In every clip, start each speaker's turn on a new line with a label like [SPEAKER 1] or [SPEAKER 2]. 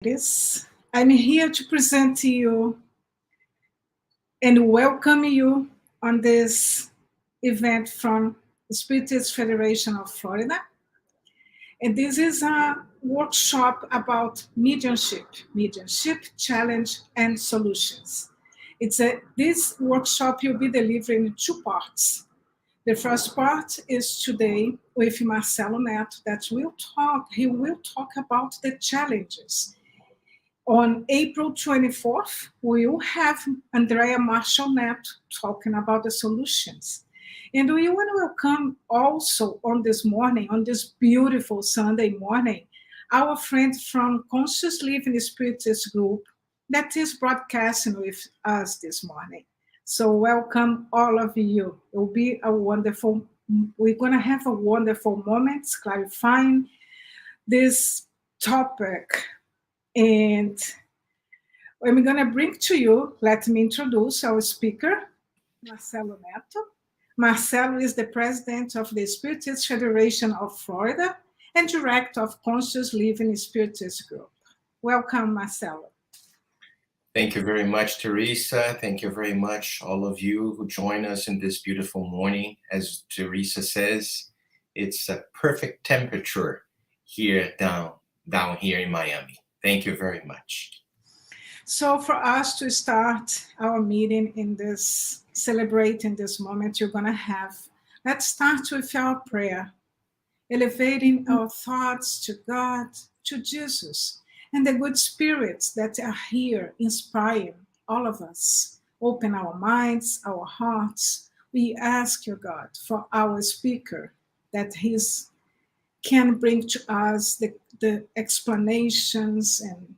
[SPEAKER 1] I'm here to present to you and welcome you on this event from the Spiritist Federation of Florida. And this is a workshop about mediumship, challenge, and solutions. This workshop will be delivered in two parts. The first part is today with Marcelo Netto he will talk about the challenges. On April 24th, we will have Andrea Marshall Netto talking about the solutions. And we want to welcome also on this beautiful Sunday morning, our friend from Conscious Living Spiritist Group that is broadcasting with us this morning. So welcome all of you. It will be we're going to have a wonderful moment clarifying this topic. And I'm going to bring to you, let me introduce our speaker, Marcelo Netto. Marcelo is the president of the Spiritist Federation of Florida and director of Conscious Living Spiritist Group. Welcome, Marcelo.
[SPEAKER 2] Thank you very much, Teresa. Thank you very much, all of you who join us in this beautiful morning. As Teresa says, it's a perfect temperature here down here in Miami. Thank you very much.
[SPEAKER 1] So for us to start our meeting celebrating this moment you're going to have, let's start with our prayer, elevating our thoughts to God, to Jesus, and the good spirits that are here inspiring all of us. Open our minds, our hearts. We ask you, God, for our speaker, that he can bring to us the explanations and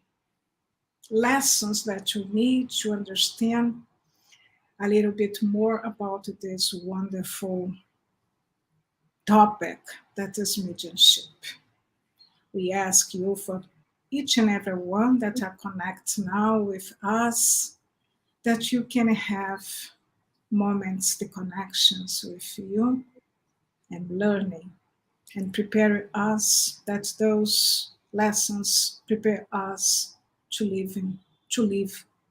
[SPEAKER 1] lessons that you need to understand a little bit more about this wonderful topic that is mediumship. We ask you for each and every one that are connected now with us, that you can have moments, the connections with you and learning and prepare us, that those lessons prepare us to live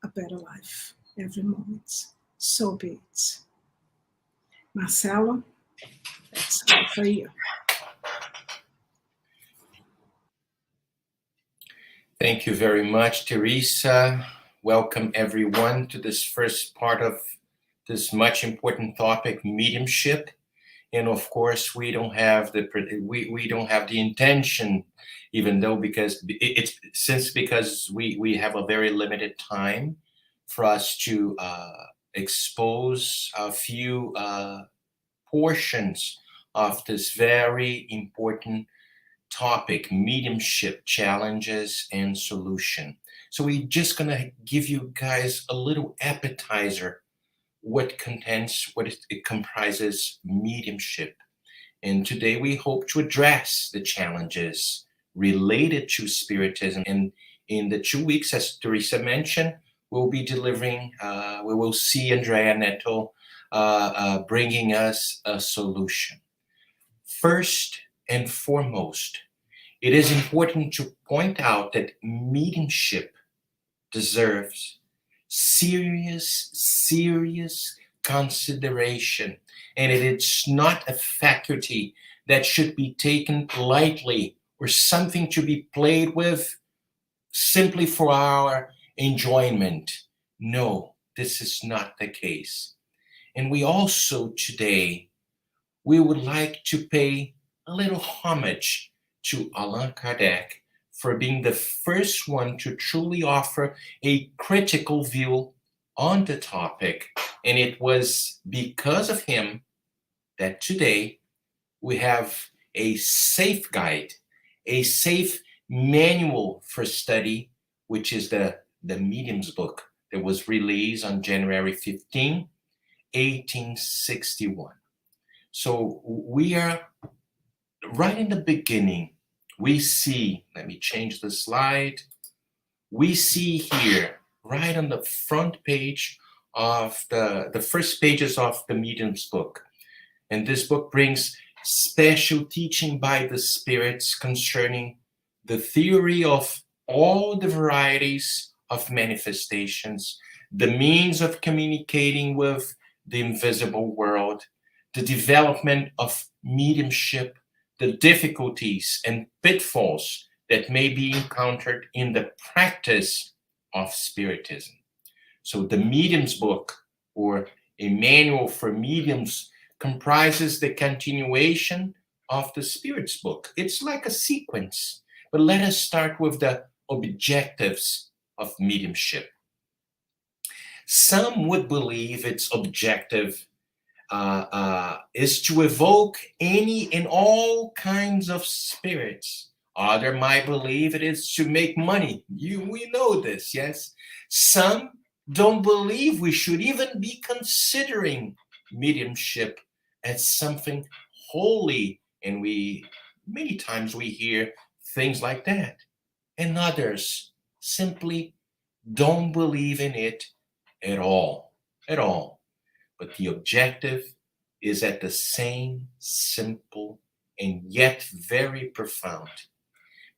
[SPEAKER 1] a better life every moment. So be it. Marcelo, that's all for you.
[SPEAKER 2] Thank you very much, Teresa. Welcome everyone to this first part of this much important topic, mediumship. And of course, we don't have the intention, even though because we have a very limited time for us to expose a few portions of this very important topic, mediumship, challenges and solution. So we're just gonna give you guys a little appetizer what it comprises mediumship. And today we hope to address the challenges related to spiritism. And in the 2 weeks, as Teresa mentioned, we'll be delivering, we will see Andrea Netto bringing us a solution. First and foremost, it is important to point out that mediumship deserves serious consideration, and it's not a faculty that should be taken lightly or something to be played with simply for our enjoyment. No, this is not the case. And we also today, we would like to pay a little homage to Allan Kardec for being the first one to truly offer a critical view on the topic. And it was because of him that today we have a safe guide, a safe manual for study, which is the Medium's book that was released on January 15, 1861. So we are right in the beginning. We see, let me change the slide. We see here, right on the front page of the first pages of the Medium's book. And this book brings special teaching by the spirits concerning the theory of all the varieties of manifestations, the means of communicating with the invisible world, the development of mediumship, the difficulties and pitfalls that may be encountered in the practice of Spiritism. So the Medium's Book, or a manual for mediums, comprises the continuation of the Spirit's Book. It's like a sequence, but let us start with the objectives of mediumship. Some would believe its objective is to evoke any and all kinds of spirits. Other might believe it is to make money. We know this, yes? Some don't believe we should even be considering mediumship as something holy, and many times we hear things like that. And others simply don't believe in it at all, at all. But the objective is at the same simple and yet very profound.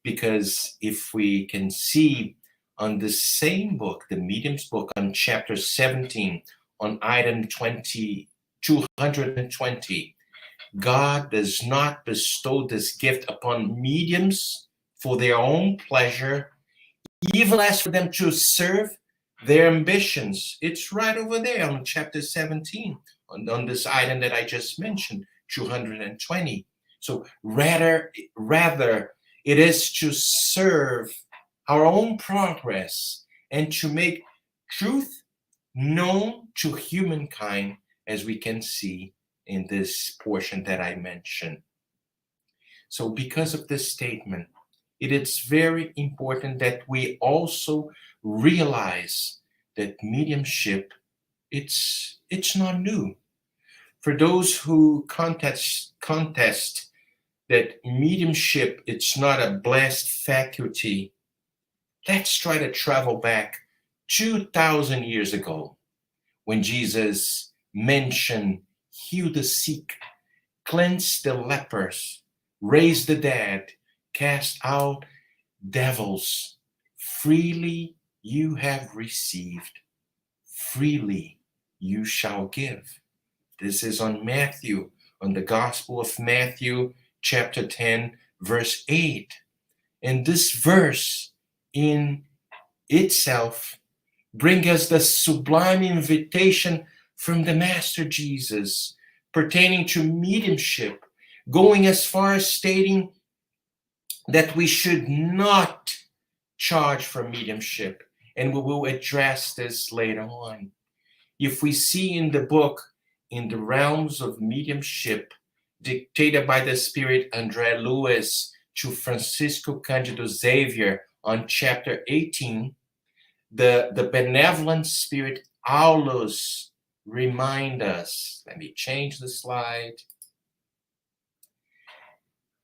[SPEAKER 2] Because if we can see on the same book, the Medium's Book, on chapter 17, on item 220, God does not bestow this gift upon mediums for their own pleasure, even less for them to serve their ambitions. It's right over there on chapter 17, on this item that I just mentioned, 220. So rather, it is to serve our own progress and to make truth known to humankind, as we can see in this portion that I mentioned. So because of this statement, it is very important that we also realize that mediumship, it's not new. For those who contest that mediumship, it's not a blessed faculty, let's try to travel back 2,000 years ago when Jesus mentioned heal the sick, cleanse the lepers, raise the dead, cast out devils. Freely you have received, freely you shall give. This is on Matthew, on the Gospel of Matthew, chapter 10, verse 8. And this verse in itself brings us the sublime invitation from the Master Jesus pertaining to mediumship, going as far as stating that we should not charge for mediumship, and we will address this later on. If we see in the book, In the Realms of Mediumship, dictated by the Spirit André Luiz to Francisco Cândido Xavier on chapter 18, the benevolent spirit Aulus remind us. Let me change the slide.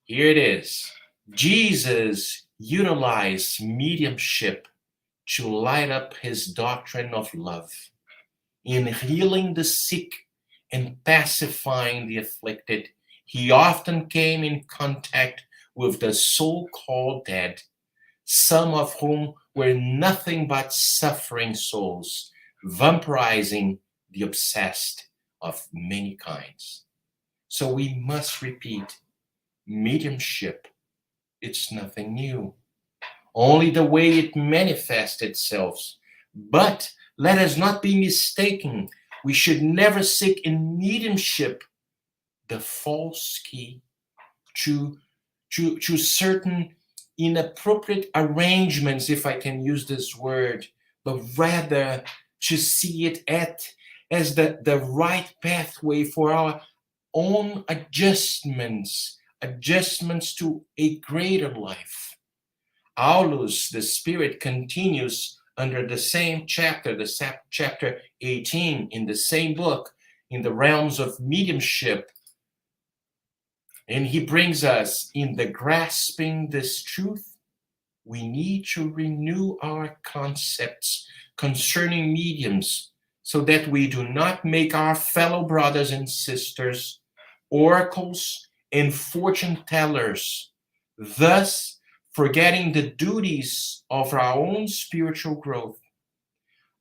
[SPEAKER 2] Here it is. Jesus utilized mediumship to light up his doctrine of love. In healing the sick and pacifying the afflicted, he often came in contact with the so-called dead, some of whom were nothing but suffering souls, vampirizing the obsessed of many kinds. So we must repeat, mediumship, it's nothing new. Only the way it manifests itself. But let us not be mistaken. We should never seek in mediumship the false key to certain inappropriate arrangements, if I can use this word, but rather to see it as the right pathway for our own adjustments to a greater life. Aulus, the Spirit, continues under the same chapter, chapter 18 in the same book, In the Realms of Mediumship. And he brings us in the grasping this truth, we need to renew our concepts concerning mediums so that we do not make our fellow brothers and sisters oracles and fortune tellers, thus forgetting the duties of our own spiritual growth.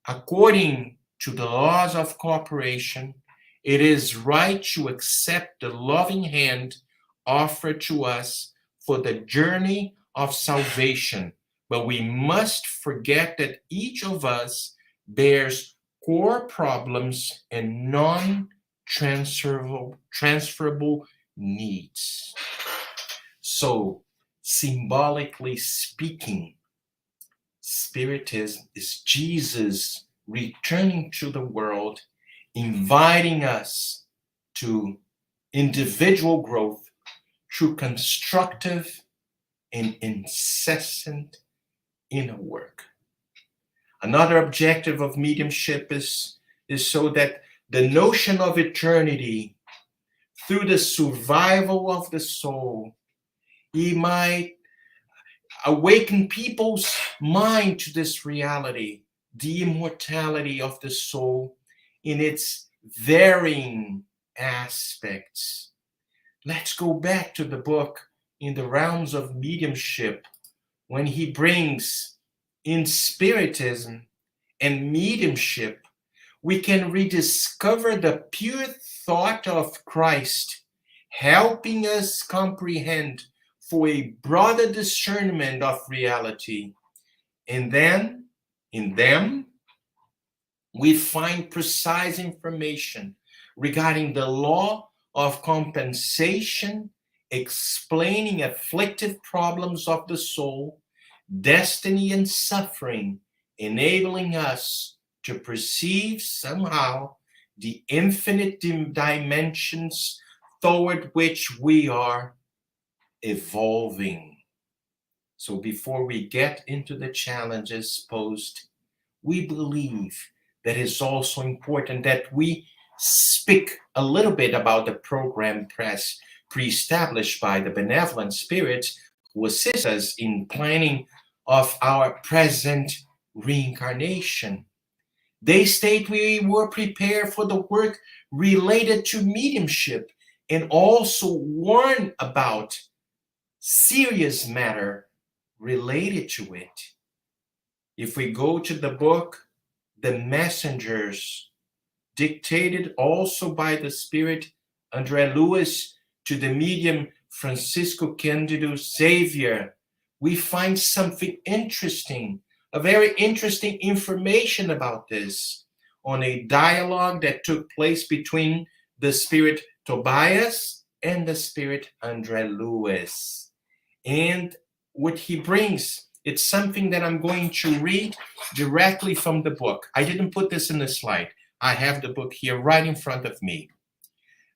[SPEAKER 2] According to the laws of cooperation, it is right to accept the loving hand offered to us for the journey of salvation, but we must forget that each of us bears core problems and transferable needs. So, symbolically speaking, Spiritism is Jesus returning to the world, inviting us to individual growth through constructive and incessant inner work. Another objective of mediumship is so that the notion of eternity, through the survival of the soul, he might awaken people's mind to this reality, the immortality of the soul in its varying aspects. Let's go back to the book In the Realms of Mediumship, when he brings in Spiritism and mediumship, we can rediscover the pure thought of Christ, helping us comprehend for a broader discernment of reality. And then, in them, we find precise information regarding the law of compensation, explaining afflictive problems of the soul, destiny and suffering, enabling us to perceive somehow the infinite dimensions toward which we are evolving. So before we get into the challenges posed, we believe that it's also important that we speak a little bit about the program pre-established by the benevolent spirits who assist us in planning of our present reincarnation. They state we were prepared for the work related to mediumship and also warn about serious matter related to it. If we go to the book, The Messengers, dictated also by the spirit André Luiz to the medium Francisco Cândido Xavier, we find something interesting, a very interesting information about this on a dialogue that took place between the spirit Tobias and the spirit André Luiz. And what he brings, it's something that I'm going to read directly from the book. I didn't put this in the slide. I have the book here right in front of me.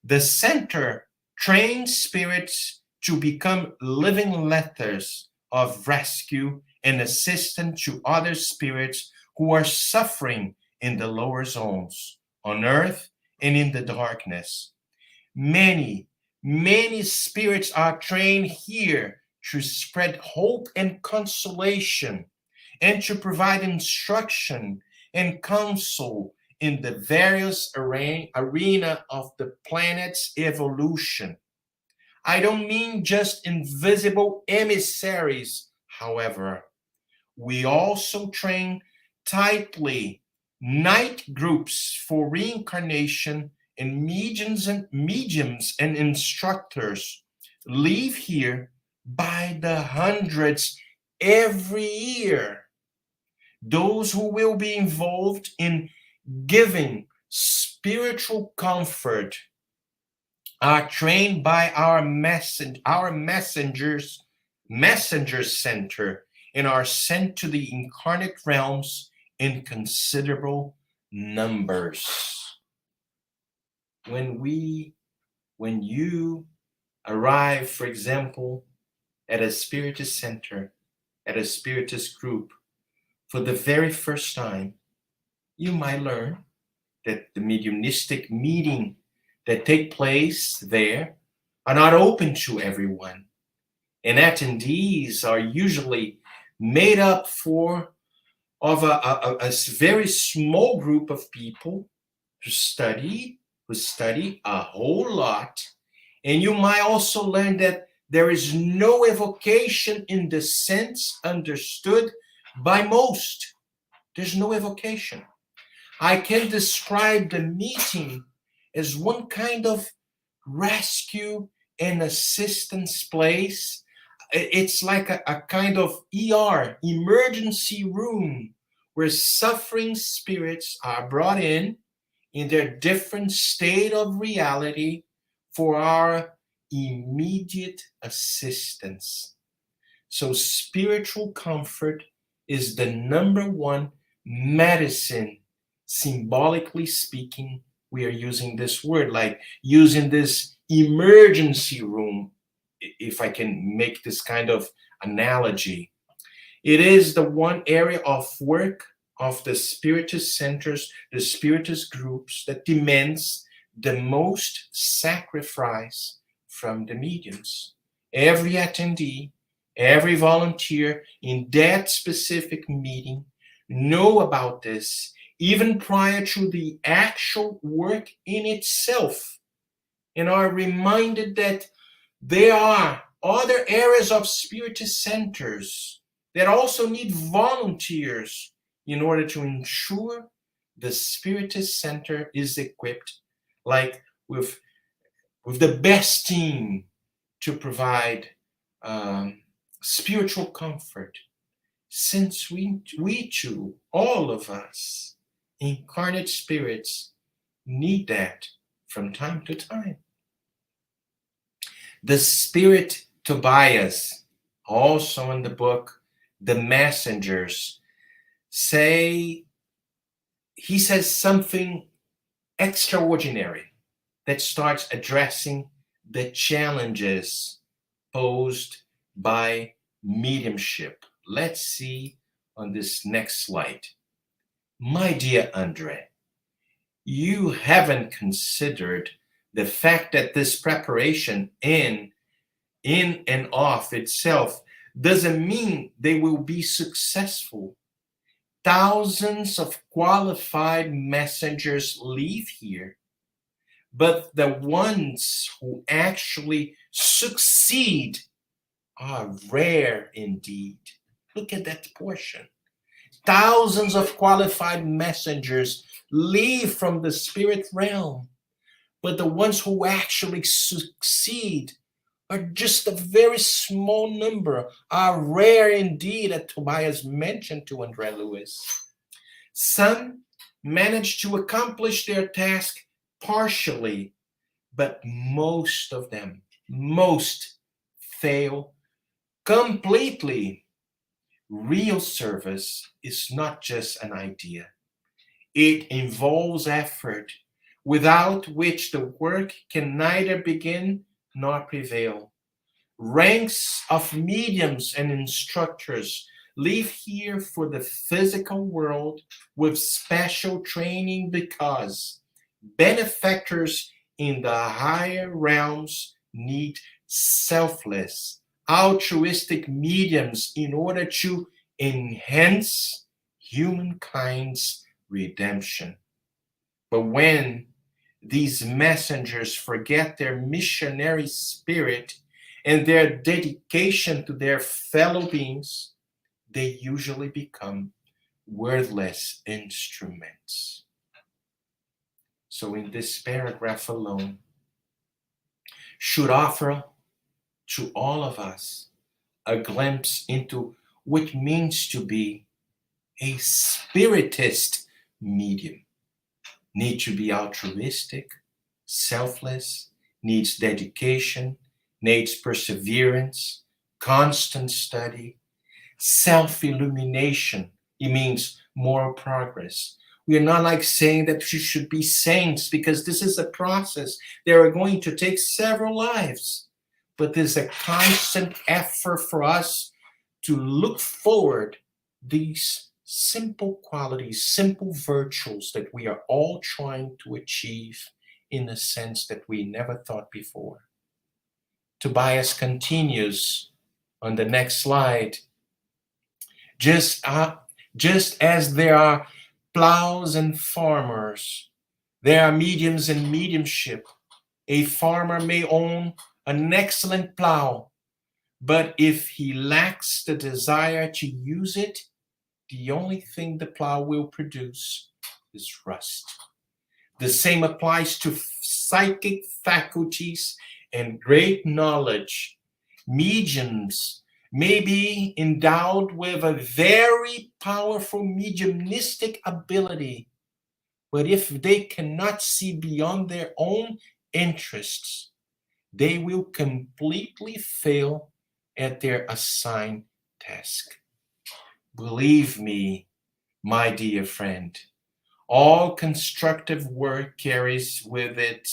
[SPEAKER 2] The center trains spirits to become living letters of rescue and assistance to other spirits who are suffering in the lower zones, on earth and in the darkness. Many spirits are trained here to spread hope and consolation and to provide instruction and counsel in the various arena of the planet's evolution. I don't mean just invisible emissaries, however. We also train tightly night groups for reincarnation, and mediums and instructors leave here by the hundreds every year. Those who will be involved in giving spiritual comfort are trained by our messenger center and are sent to the incarnate realms in considerable numbers. When you arrive, for example, at a Spiritist center, at a Spiritist group, for the very first time, you might learn that the mediumistic meeting that take place there are not open to everyone. And attendees are usually made up of a very small group of people who study a whole lot. And you might also learn that There is no evocation in the sense understood by most. There's no evocation. I can describe the meeting as one kind of rescue and assistance place. It's like a kind of ER, emergency room, where suffering spirits are brought in their different state of reality for our immediate assistance. So, spiritual comfort is the number one medicine, symbolically speaking. We are using this word, like using this emergency room, if I can make this kind of analogy. It is the one area of work of the Spiritist centers, the Spiritist groups, that demands the most sacrifice from the mediums. Every attendee, every volunteer in that specific meeting know about this even prior to the actual work in itself, and are reminded that there are other areas of Spiritist centers that also need volunteers in order to ensure the Spiritist center is equipped, like with the best team to provide spiritual comfort, since we too, all of us, incarnate spirits, need that from time to time. The spirit Tobias, also in the book, The Messengers, he says something extraordinary that starts addressing the challenges posed by mediumship. Let's see on this next slide. My dear Andre, you haven't considered the fact that this preparation in and of itself doesn't mean they will be successful. Thousands of qualified messengers leave here, but the ones who actually succeed are rare indeed. Look at that portion. Thousands of qualified messengers leave from the spirit realm, but the ones who actually succeed are just a very small number, are rare indeed, as Tobias mentioned to Andre Lewis. Some manage to accomplish their task partially, but most of them, most fail completely. Real service is not just an idea. It involves effort, without which the work can neither begin nor prevail. Ranks of mediums and instructors leave here for the physical world with special training, because benefactors in the higher realms need selfless, altruistic mediums in order to enhance humankind's redemption. But when these messengers forget their missionary spirit and their dedication to their fellow beings, they usually become worthless instruments. So, in this paragraph alone, should offer to all of us a glimpse into what it means to be a spiritist medium. Need to be altruistic, selfless, needs dedication, needs perseverance, constant study, self-illumination. It means moral progress. We are not like saying that we should be saints, because this is a process. They are going to take several lives. But there's a constant effort for us to look forward these simple qualities, simple virtues that we are all trying to achieve in a sense that we never thought before. Tobias continues on the next slide. Just as there are plows and farmers, there are mediums and mediumship. A farmer may own an excellent plow, But if he lacks the desire to use it, the only thing the plow will produce is rust. The same applies to psychic faculties and great knowledge. Mediums may be endowed with a very powerful mediumistic ability, but if they cannot see beyond their own interests, they will completely fail at their assigned task. Believe me, my dear friend, all constructive work carries with it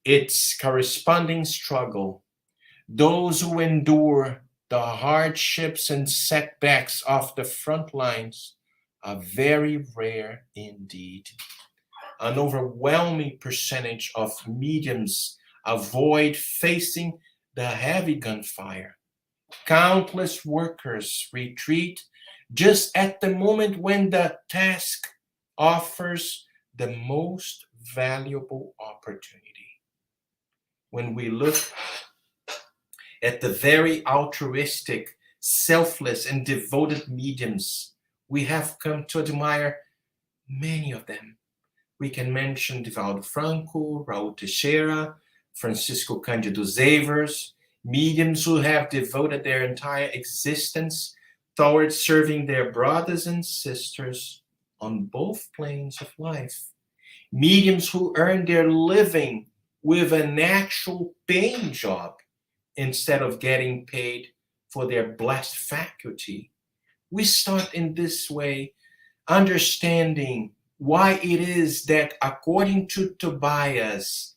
[SPEAKER 2] its corresponding struggle. Those who endure the hardships and setbacks of the front lines are very rare indeed. An overwhelming percentage of mediums avoid facing the heavy gunfire. Countless workers retreat just at the moment when the task offers the most valuable opportunity. When we look at the very altruistic, selfless, and devoted mediums we have come to admire many of them. We can mention Divaldo Franco, Raul Teixeira, Francisco Cândido Zavers, mediums who have devoted their entire existence towards serving their brothers and sisters on both planes of life. Mediums who earn their living with an actual paying job instead of getting paid for their blessed faculty. We start in this way, understanding why it is that, according to Tobias,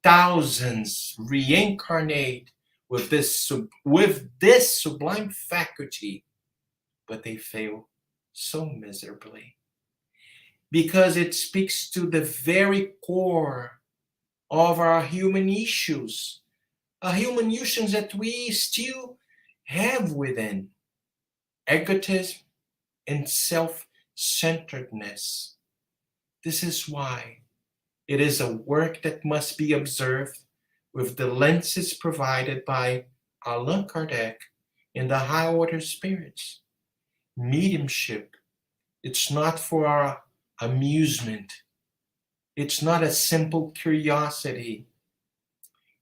[SPEAKER 2] thousands reincarnate with this sublime faculty, but they fail so miserably. Because it speaks to the very core of our human issues, human issues that we still have within: egotism and self centeredness. This is why it is a work that must be observed with the lenses provided by Allan Kardec and the high order spirits. Mediumship, it's not for our amusement, it's not a simple curiosity.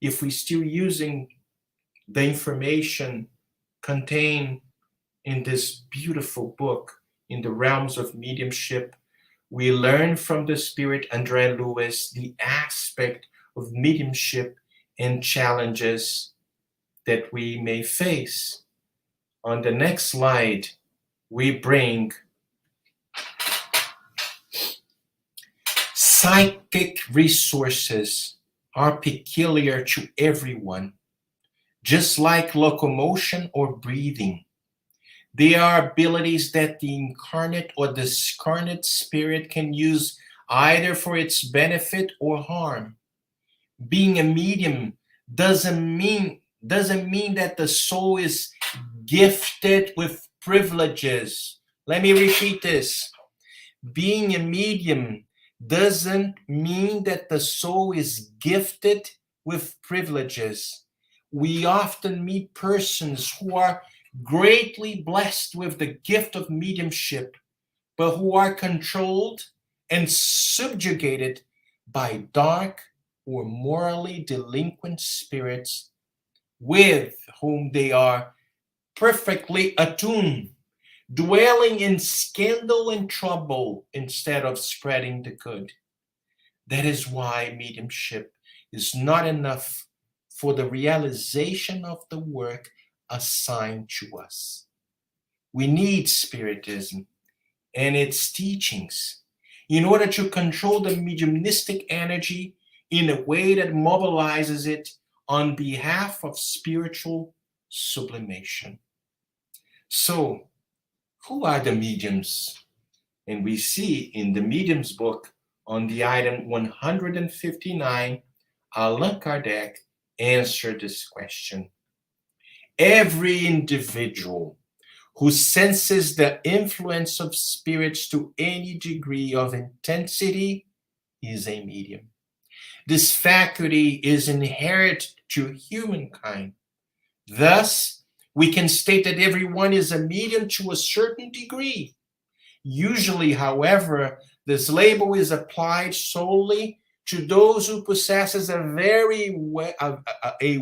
[SPEAKER 2] If we're still using the information contained in this beautiful book, In the Realms of Mediumship, we learn from the spirit André Lewis the aspect of mediumship and challenges that we may face. On the next slide, we bring psychic resources are peculiar to everyone, just like locomotion or breathing. They are abilities that the incarnate or discarnate spirit can use either for its benefit or harm. Being a medium doesn't mean that the soul is gifted with privileges. Let me repeat this. Being a medium doesn't mean that the soul is gifted with privileges. We often meet persons who are greatly blessed with the gift of mediumship, but who are controlled and subjugated by dark or morally delinquent spirits with whom they are perfectly attuned, dwelling in scandal and trouble instead of spreading the good. That is why mediumship is not enough for the realization of the work assigned to us. We need Spiritism and its teachings in order to control the mediumistic energy in a way that mobilizes it on behalf of spiritual sublimation. So, who are the mediums? And we see in the mediums book on the item 159, Allan Kardec answered this question. Every individual who senses the influence of spirits to any degree of intensity is a medium. This faculty is inherent to humankind, Thus, we can state that everyone is a medium to a certain degree. Usually, however, this label is applied solely to those who possesses a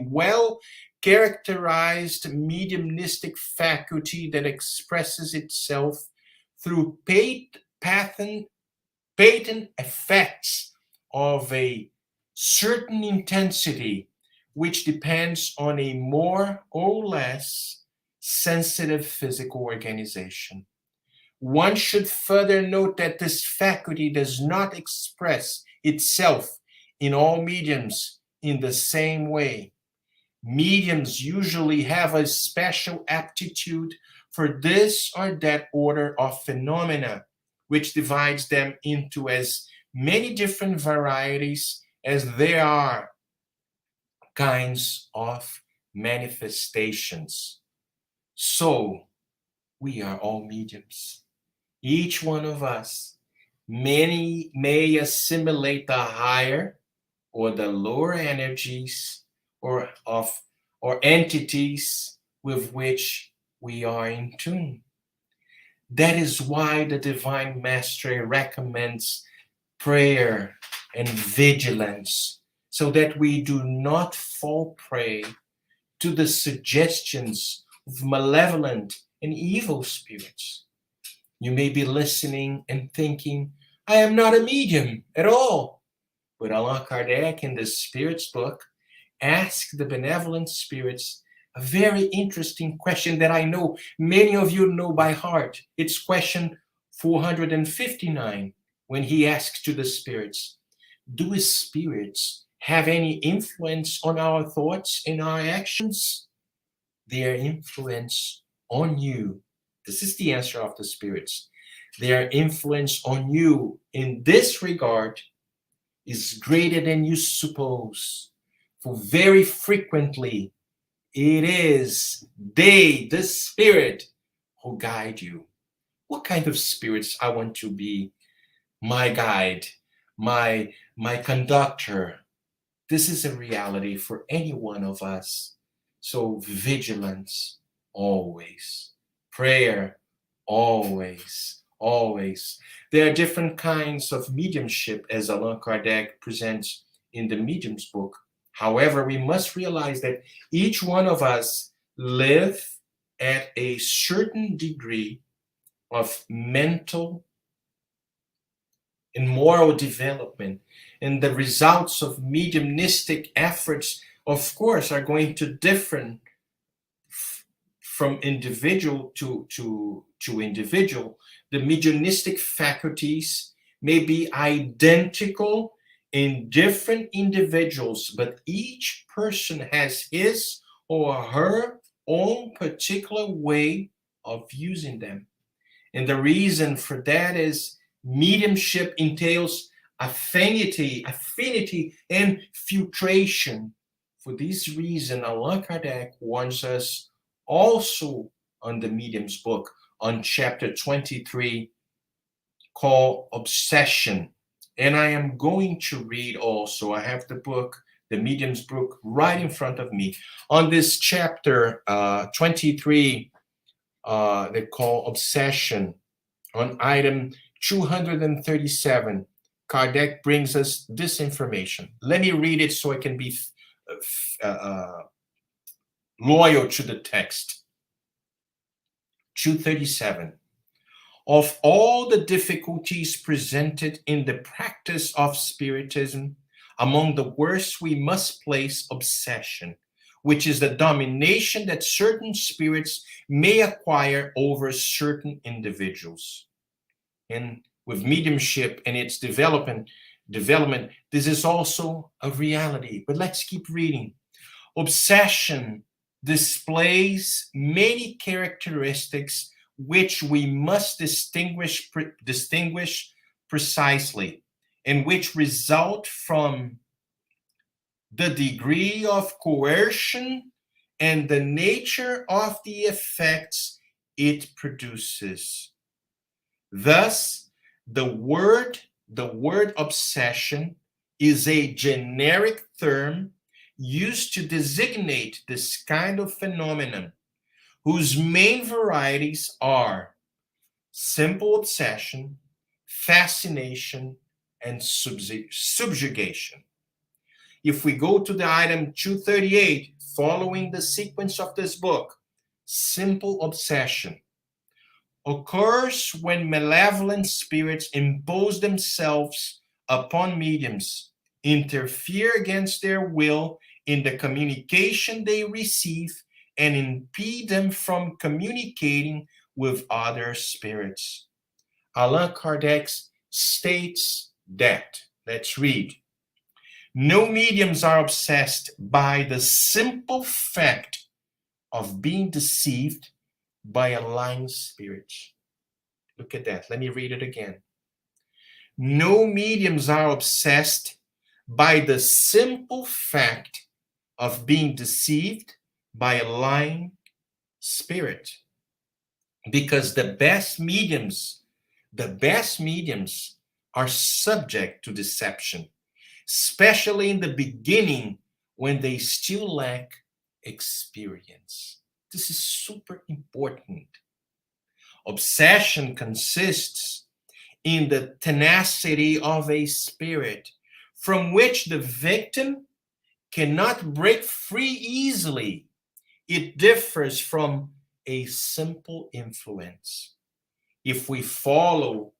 [SPEAKER 2] well characterized mediumistic faculty that expresses itself through patent effects of a certain intensity, which depends on a more or less sensitive physical organization. One should further note that this faculty does not express itself in all mediums in the same way. Mediums usually have a special aptitude for this or that order of phenomena, which divides them into as many different varieties as there are kinds of manifestations. So, we are all mediums. Each one of us, many may assimilate the higher or the lower energies or entities with which we are in tune. That is why the Divine Master recommends prayer and vigilance, so that we do not fall prey to the suggestions of malevolent and evil spirits. You may be listening and thinking, I am not a medium at all. But Allan Kardec, in the Spirit's book, asked the benevolent spirits a very interesting question that I know many of you know by heart. It's question 459, when he asks to the spirits, do spirits have any influence on our thoughts and our actions? Their influence on you. This is the answer of the spirits. Their influence on you in this regard is greater than you suppose. For very frequently, it is they, the spirit, who guide you. What kind of spirits I want to be my guide, my conductor? This is a reality for any one of us. So vigilance always, prayer always, always. There are different kinds of mediumship, as Allan Kardec presents in the Medium's book. However, we must realize that each one of us live at a certain degree of mental and moral development, and the results of mediumistic efforts, of course, are going to differ from individual to individual. The mediumistic faculties may be identical in different individuals, but each person has his or her own particular way of using them. And the reason for that is mediumship entails affinity, and filtration. For this reason, Allan Kardec warns us also on the Medium's book, on chapter 23, called Obsession. And I am going to read also, I have the book, the Medium's book, right in front of me. On this chapter 23, they call Obsession, on item 237, Kardec brings us this information. Let me read it so I can be loyal to the text. 237. Of all the difficulties presented in the practice of Spiritism, among the worst we must place obsession, which is the domination that certain spirits may acquire over certain individuals. And with mediumship and its development, this is also a reality. But let's keep reading. Obsession displays many characteristics which we must distinguish precisely, and which result from the degree of coercion and the nature of the effects it produces. Thus, the word obsession is a generic term used to designate this kind of phenomenon, whose main varieties are simple obsession, fascination, and subjugation. If we go to the item 238, following the sequence of this book, simple obsession occurs when malevolent spirits impose themselves upon mediums, interfere against their will in the communication they receive, and impede them from communicating with other spirits. Allan Kardec states that, let's read, no mediums are obsessed by the simple fact of being deceived by a lying spirit. Look at that. Let me read it again. No mediums are obsessed by the simple fact of being deceived by a lying spirit. Because the best mediums are subject to deception, especially in the beginning when they still lack experience. This is super important. Obsession consists in the tenacity of a spirit from which the victim cannot break free easily. It differs from a simple influence. If we follow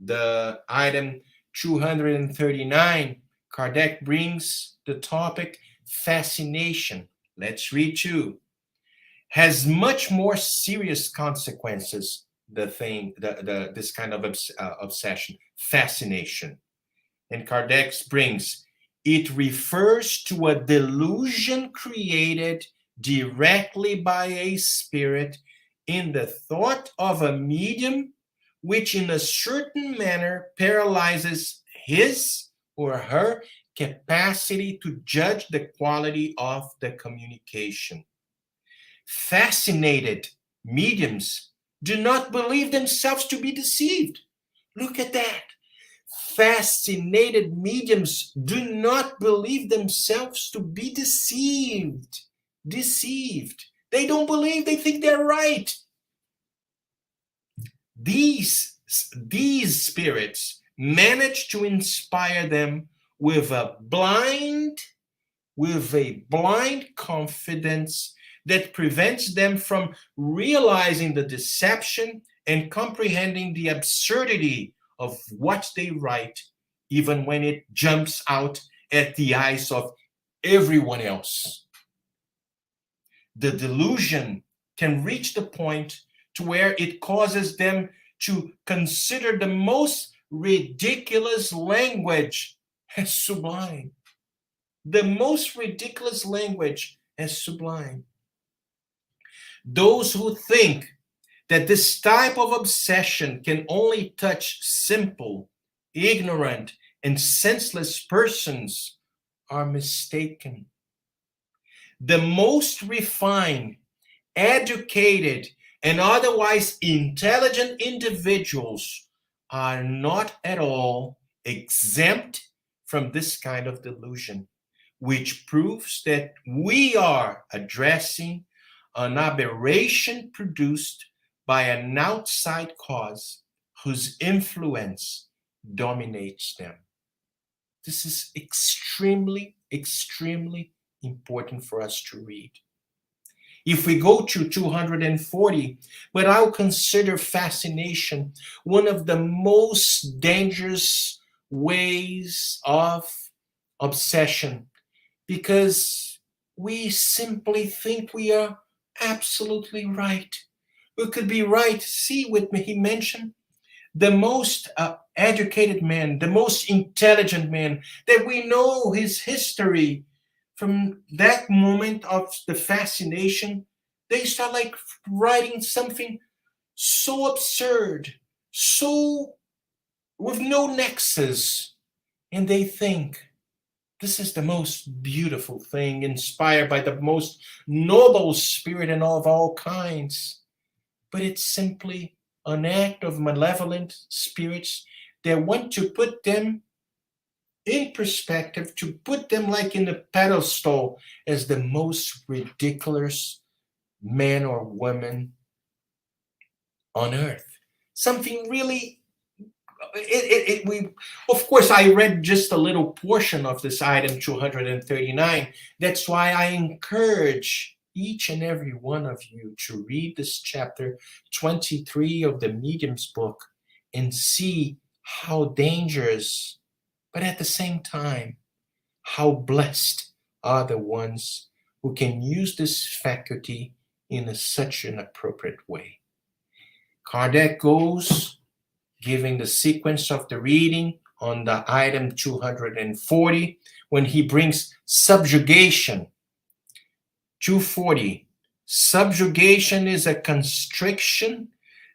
[SPEAKER 2] the item 239, Kardec brings the topic fascination. Let's read too. Has much more serious consequences, this kind of obsession, fascination. And Kardec brings, it refers to a delusion created directly by a spirit in the thought of a medium, which in a certain manner paralyzes his or her capacity to judge the quality of the communication. Fascinated mediums do not believe themselves to be deceived. Look at that. Fascinated mediums do not believe themselves to be deceived. They don't believe, they think they're right. These spirits manage to inspire them with a blind confidence that prevents them from realizing the deception and comprehending the absurdity of what they write, even when it jumps out at the eyes of everyone else. The delusion can reach the point to where it causes them to consider the most ridiculous language as sublime. The most ridiculous language as sublime. Those who think that this type of obsession can only touch simple, ignorant, and senseless persons are mistaken. The most refined, educated, and otherwise intelligent individuals are not at all exempt from this kind of delusion, which proves that we are addressing an aberration produced by an outside cause whose influence dominates them. This is extremely, extremely important for us to read. If we go to 240, but I'll consider fascination one of the most dangerous ways of obsession, because we simply think we are absolutely right. We could be right. See with me, he mentioned the most educated man, the most intelligent man, that we know his history. From that moment of the fascination, they start like writing something so absurd, so with no nexus, and they think this is the most beautiful thing, inspired by the most noble spirit and of all kinds. But it's simply an act of malevolent spirits that want to put them in perspective, to put them like in the pedestal as the most ridiculous man or woman on earth. Something really, we, of course, I read just a little portion of this item 239. That's why I encourage each and every one of you to read this chapter 23 of the Medium's book and see how dangerous, but at the same time, how blessed are the ones who can use this faculty in such an appropriate way. Kardec goes, giving the sequence of the reading on the item 240, when he brings subjugation. 240. Subjugation is a constriction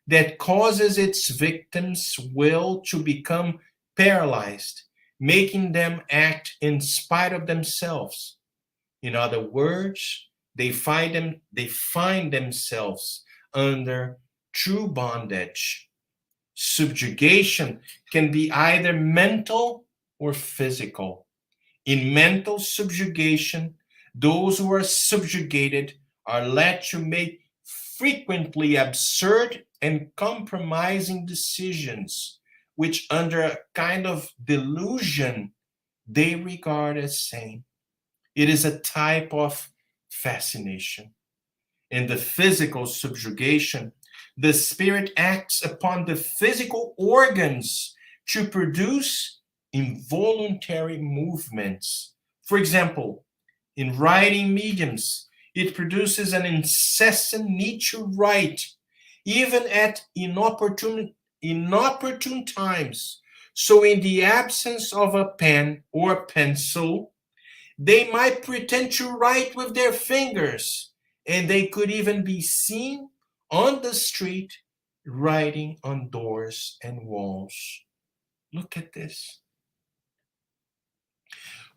[SPEAKER 2] that causes its victims' will to become paralyzed, making them act in spite of themselves. In other words, they find themselves under true bondage. Subjugation can be either mental or physical. In mental subjugation, those who are subjugated are led to make frequently absurd and compromising decisions, which, under a kind of delusion, they regard as sane. It is a type of fascination. In the physical subjugation, the spirit acts upon the physical organs to produce involuntary movements. For example, in writing mediums, it produces an incessant need to write, even at inopportune times. So, in the absence of a pen or pencil, they might pretend to write with their fingers, and they could even be seen on the street writing on doors and walls. Look at this.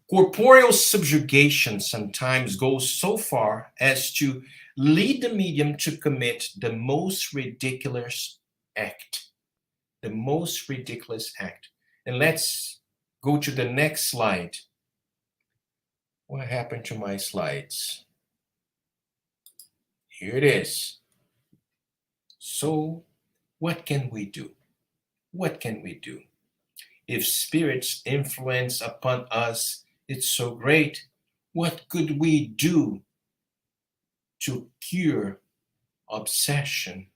[SPEAKER 2] Corporeal subjugation sometimes goes so far as to lead the medium to commit the most ridiculous act. The most ridiculous act. And let's go to the next slide. What happened to my slides? Here it is. So, what can we do? What can we do? If Spirit's influence upon us is so great, what could we do to cure obsession?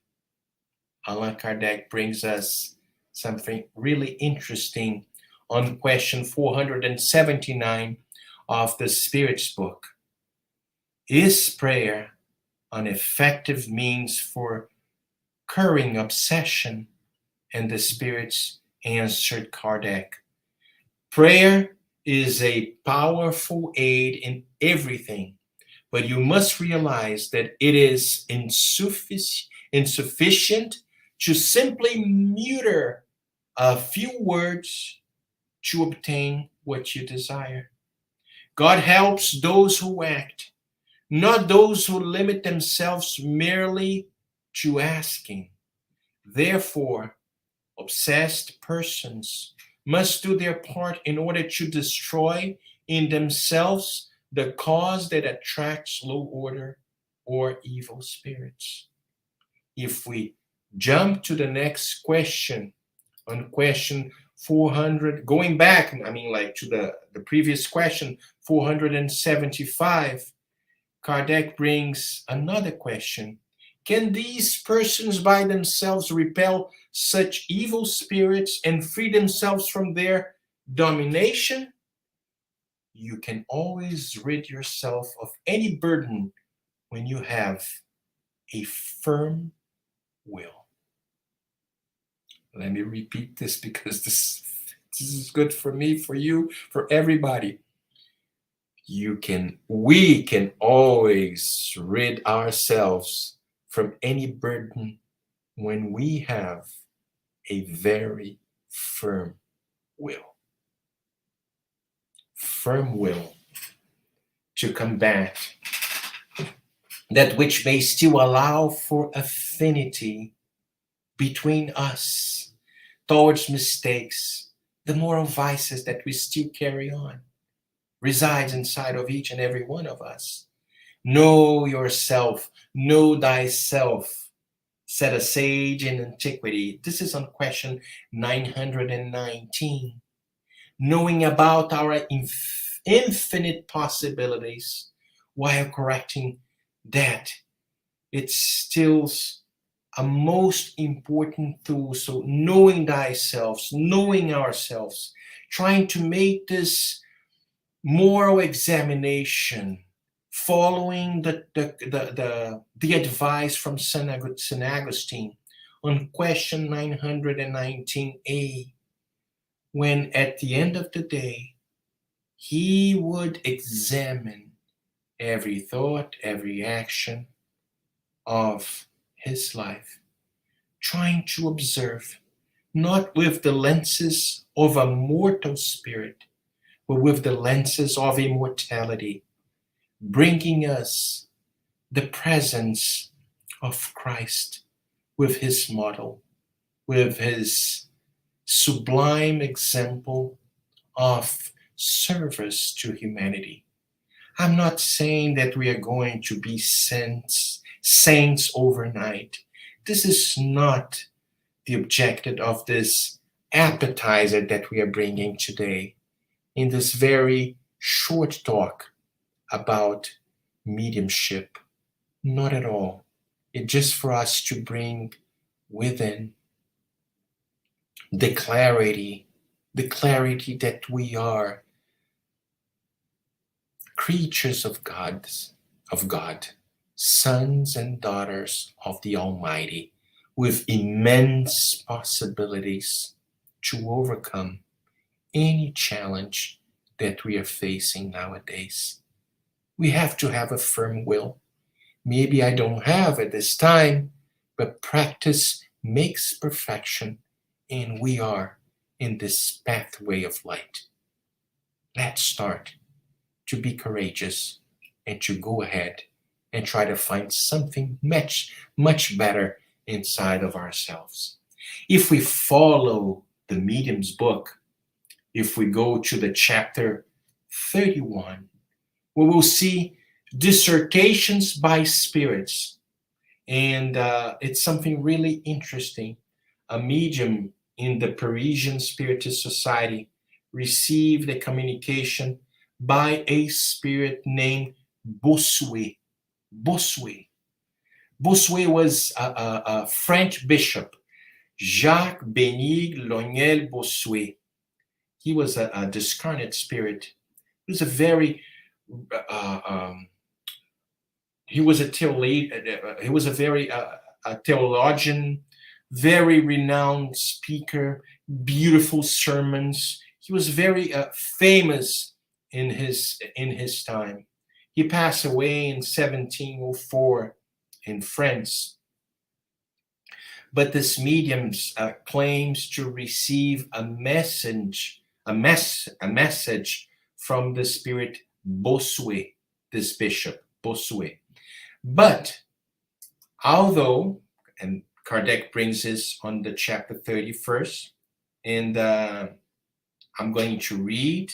[SPEAKER 2] Allan Kardec brings us something really interesting on question 479 of the Spirit's book. Is prayer an effective means for curing obsession? And the Spirits answered Kardec, prayer is a powerful aid in everything, but you must realize that it is insufficient to simply mutter a few words to obtain what you desire. God helps those who act, not those who limit themselves merely to asking. Therefore, obsessed persons must do their part in order to destroy in themselves the cause that attracts low order or evil spirits. If we jump to the next question, on question 400, going back, to the previous question, 475, Kardec brings another question. Can these persons by themselves repel such evil spirits and free themselves from their domination? You can always rid yourself of any burden when you have a firm will. Let me repeat this because this is good for me, for you, for everybody. We can always rid ourselves from any burden when we have a very firm will. Firm will to combat that which may still allow for affinity between us towards mistakes the moral vices that we still carry on resides inside of each and every one of us. Know yourself, know thyself, said a sage in antiquity. This is on question 919. Knowing about our infinite possibilities while correcting that it's still a most important tool. So knowing thyself, knowing ourselves, trying to make this moral examination, following the advice from St. Augustine on question 919a, when at the end of the day, he would examine every thought, every action of his life, trying to observe, not with the lenses of a mortal spirit, but with the lenses of immortality, bringing us the presence of Christ with his model, with his sublime example of service to humanity. I'm not saying that we are going to be saints overnight. This is not the objective of this appetizer that we are bringing today in this very short talk about mediumship. Not at all. It's just for us to bring within the clarity that we are creatures of God, sons and daughters of the Almighty, with immense possibilities to overcome any challenge that we are facing nowadays. We have to have a firm will. Maybe I don't have at this time, but practice makes perfection, and we are in this pathway of light. Let's start to be courageous and to go ahead and try to find something much better inside of ourselves. If we follow the medium's book, if we go to the chapter 31, we will see dissertations by spirits. And it's something really interesting. A medium in the Parisian Spiritist Society received a communication by a spirit named Bossuet. Bossuet. Bossuet was a French bishop, Jacques Bénigne Lognel Bossuet. He was a discarnate spirit. He was a very he was a he was a very a theologian, very renowned speaker, beautiful sermons. He was very famous in his time. He passed away in 1704 in France. But this medium claims to receive a message from the spirit Bossuet, this bishop Bossuet. But although, and Kardec brings this on the chapter 31st, and I'm going to read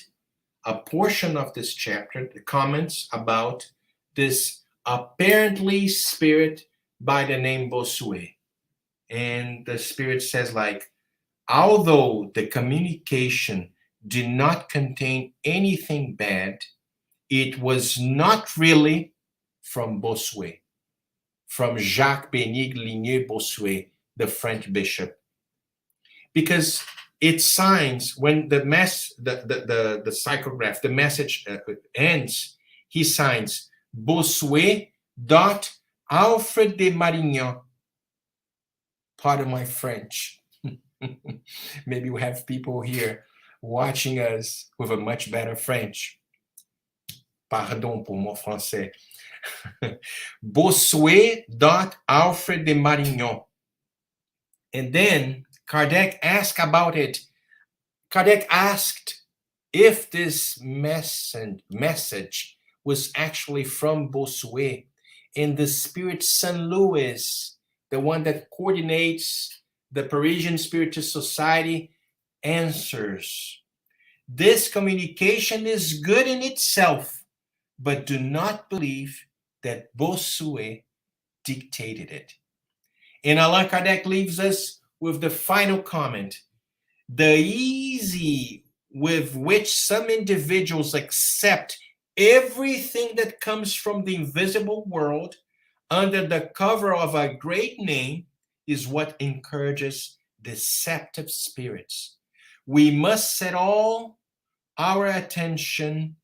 [SPEAKER 2] a portion of this chapter, the comments about this apparently spirit by the name Bossuet. And the spirit says, like, although the communication did not contain anything bad, it was not really from Bossuet, from Jacques Bénigne Bossuet, the French bishop. Because it signs, when the psychograph, the message ends, he signs Bossuet dot Alfred de Marignan. Pardon my French. Maybe we have people here watching us with a much better French. Pardon pour mon français. Bossuet dot Alfred de Marignan. And then Kardec asked about it. Kardec asked if this message was actually from Bossuet, and the spirit Saint Louis, the one that coordinates the Parisian Spiritist Society, answers. This communication is good in itself, but do not believe that Bossuet dictated it. And Allan Kardec leaves us with the final comment. The easy with which some individuals accept everything that comes from the invisible world under the cover of a great name is what encourages deceptive spirits. We must set all our attention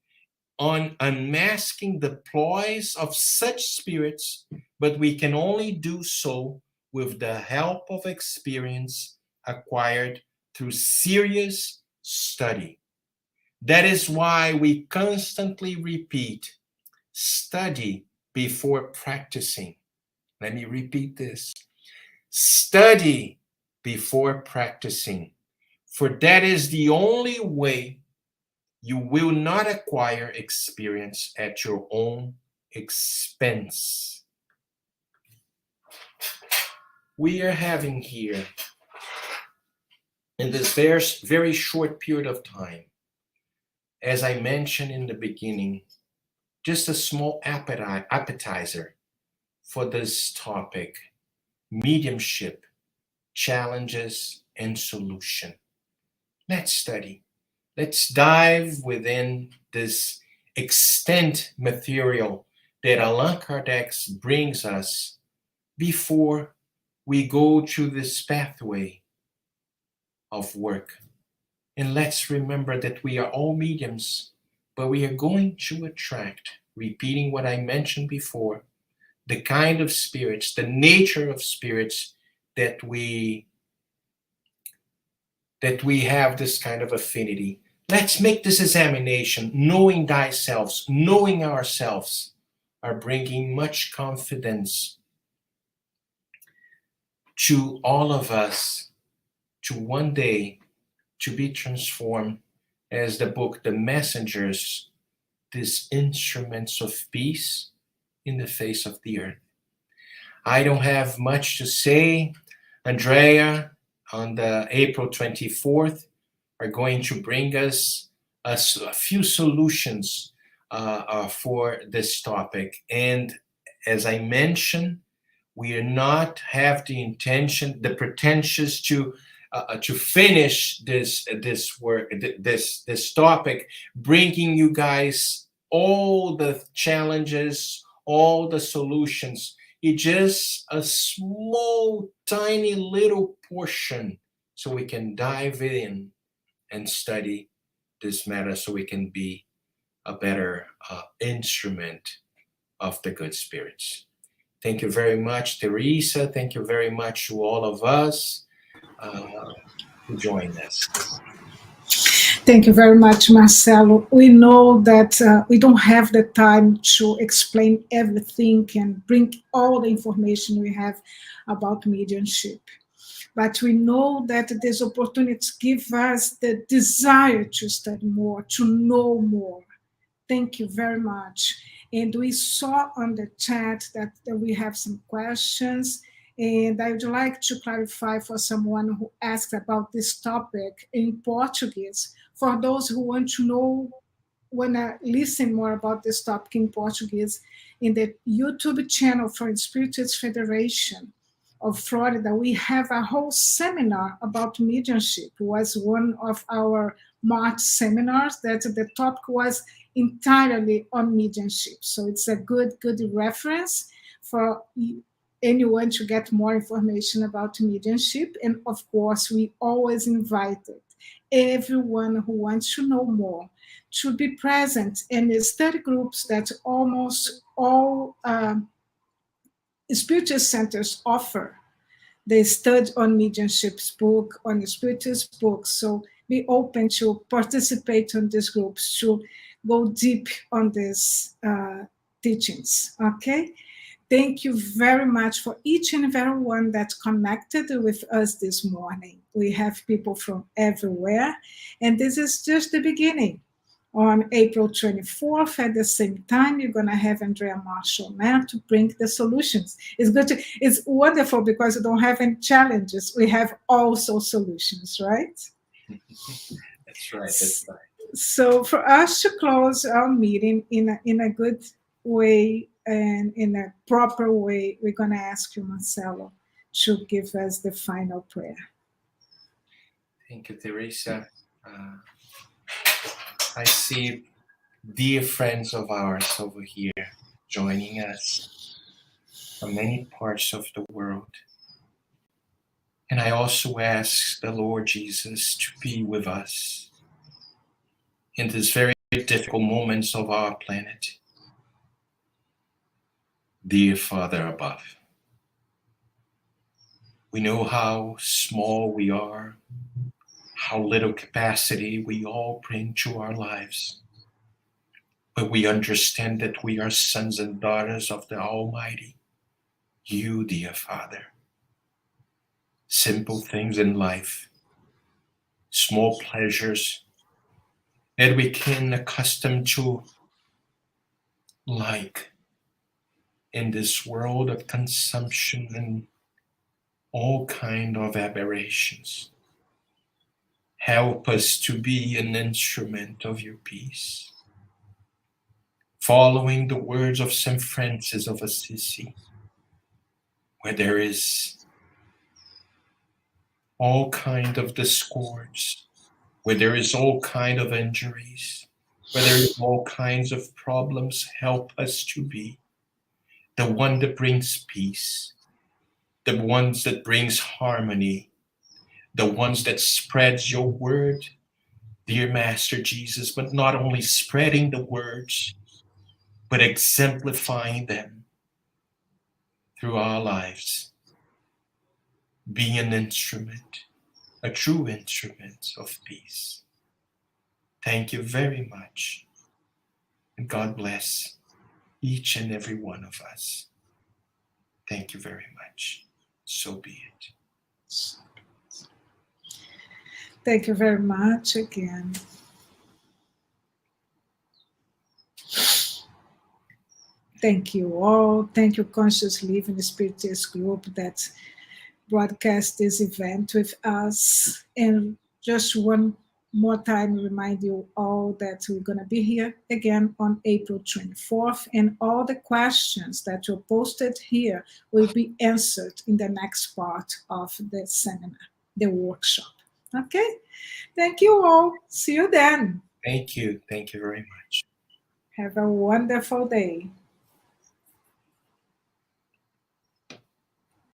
[SPEAKER 2] on unmasking the ploys of such spirits, but we can only do so with the help of experience acquired through serious study. That is why we constantly repeat study before practicing. Let me repeat this study before practicing, for that is the only way you will not acquire experience at your own expense. We are having here, in this very short period of time, as I mentioned in the beginning, just a small appetizer for this topic: mediumship, challenges, and solution. Let's study. Let's dive within this extent material that Allan Kardec brings us before we go to this pathway of work. And let's remember that we are all mediums, but we are going to attract, repeating what I mentioned before, the kind of spirits, the nature of spirits that we have this kind of affinity. Let's make this examination. Knowing thyself, knowing ourselves, are bringing much confidence to all of us to one day to be transformed as the book, The Messengers, these instruments of peace in the face of the earth. I don't have much to say. Andrea, on the April 24th, are going to bring us a few solutions for this topic. And as I mentioned, we are not have the intention, the pretensions to finish this work, this topic, bringing you guys all the challenges, all the solutions. It's just a small, tiny little portion, so we can dive in and study this matter, so we can be a better instrument of the good spirits. Thank you very much, Teresa. Thank you very much to all of us who joined us.
[SPEAKER 1] Thank you very much, Marcelo. We know that we don't have the time to explain everything and bring all the information we have about mediumship. But we know that these opportunities give us the desire to study more, to know more. Thank you very much. And we saw on the chat that we have some questions. And I would like to clarify for someone who asked about this topic in Portuguese. For those who want to know, want to listen more about this topic in Portuguese, in the YouTube channel for Spiritist Federation of Florida, we have a whole seminar about mediumship. It was one of our March seminars that the topic was entirely on mediumship. So it's a good reference for anyone to get more information about mediumship. And of course, we always invited everyone who wants to know more to be present in the study groups that almost all Spiritist centers offer. They study on mediumship's book, on the Spiritist book. So be open to participate in these groups, to go deep on these teachings, okay? Thank you very much for each and every one that connected with us this morning. We have people from everywhere, and this is just the beginning. On April 24th, at the same time, you're going to have Andrea Marshall now to bring the solutions. It's wonderful because we don't have any challenges. We have also solutions, right?
[SPEAKER 2] That's right. That's right.
[SPEAKER 1] So, for us to close our meeting in a good way and in a proper way, we're going to ask you, Marcelo, to give us the final prayer.
[SPEAKER 2] Thank you, Teresa. Uh, I see dear friends of ours over here joining us from many parts of the world. And I also ask the Lord Jesus to be with us in these very difficult moments of our planet. Dear Father above, we know how small we are, how little capacity we all bring to our lives. But we understand that we are sons and daughters of the Almighty, you, dear Father. Simple things in life, small pleasures that we can accustom to, like in this world of consumption and all kind of aberrations. Help us to be an instrument of your peace, following the words of St. Francis of Assisi, where there is all kind of discords, where there is all kind of injuries, where there is all kinds of problems. Help us to be the one that brings peace, the ones that brings harmony, the ones that spreads your word, dear Master Jesus, but not only spreading the words, but exemplifying them through our lives. Be an instrument, a true instrument of peace. Thank you very much. And God bless each and every one of us. Thank you very much. So be it.
[SPEAKER 1] Thank you very much again. Thank you all. Thank you, Conscious Living Spiritist Group, that broadcast this event with us. And just one more time, remind you all that we're going to be here again on April 24th. And all the questions that you posted here will be answered in the next part of the seminar, the workshop. Okay? Thank you all. See you then.
[SPEAKER 2] Thank you. Thank you very much.
[SPEAKER 1] Have a wonderful day.